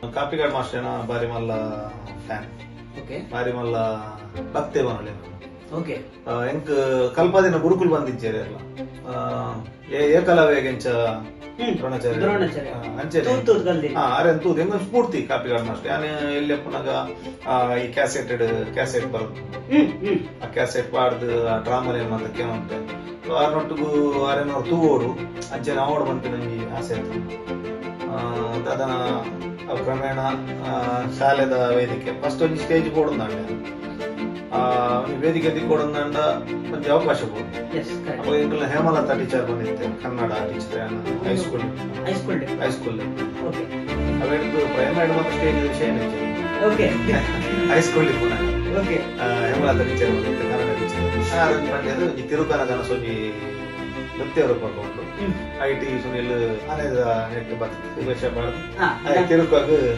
ಕಾಪಿಗಾಡ್ ಮಾಸ್ಟರ್ನ ಬಾರಿ ಮಲ್ಲ fan okay ಬಾರಿ ಮಲ್ಲ ಭಕ್ತಿ ಬನೊಲಿ ಓಕೆ ಎಂಕ್ ಕಲ್ಪದಿನ ಗುರುಕುಲ್ ಬಂದಿಜ್ಜೇರಿ ಎಲ್ಲ ಏಕಲವ್ಯಗೆಂಚ ದ್ರೋಣಾಚಾರ್ಯ. ಅಂಚೆ ತೂತ್ ಕಲ್ದಿ. ಅರೆ ತೂತ್ ಎಂಗ್ ಸ್ಫೂರ್ತಿ ಕಾಪಿಗಾಡ್ ಮಾಸ್ಟರ್ ಯಾನೆ ಎಲ್ಲಿ ಪುನಗ ಈ ಕ್ಯಾಸೆಟ್ ಬರೋದು ಆ ಕ್ಯಾಸೆಟ್ ಪಾಡ್ದು ಆ ಡ್ರಾಮಾ ಏನ್ ಮಾತ ಕೇವಂತೆ ಆರ್ನೊಟ್ಟಿಗೂ ಅರೆನವ್ರು ತೂವೋಡು ಅಂಚೆ ನಾವೋಡು ಬಂತು ನಂಗೆ ಆಸೆ ಆಯ್ತು ಅದನ್ನ ಕ್ರಮೇಣ ಶಾಲೆದ ವೇದಿಕೆ ಫಸ್ಟ್ ಒಂದು ಸ್ಟೇಜ್ ಕೊಡೋದಂಡ ವೇದಿಕೆ ಕೊಡೋದಂಡ ಒಂದು ಅವಕಾಶ ಕೊಡು ಅವಾಗ ಇಂಕಲ್ನ ಹೇಮಲತಾ ಟೀಚರ್ ಬಂದಿತ್ತೆ ಕನ್ನಡ ಟೀಚರ್ ಹೈಸ್ಕೂಲ್ ಅವೆಡ್ದು ಪ್ರೈಮರಿ ಮತ್ತು ಸ್ಟೇಜ್ ವಿಷಯ ಹೈಸ್ಕೂಲ್ ಹೇಮಲತಾ ಟೀಚರ್ ಬಂದಿತ್ತೆ ಕನ್ನಡ ಟೀಚರ್ ಅರೇಂಜ್ಮೆಂಟ್ ಈ ತಿರುಕನಗನ ಸೊಂಜಿ ನೃತ್ಯ ರೂಪಕೊಂಡು ಐಟಿ ಸುನಿಲ್ ಅನೇದ ನೆಟ್ ಬರ್ತದೆ ತಿರುಕಾಗ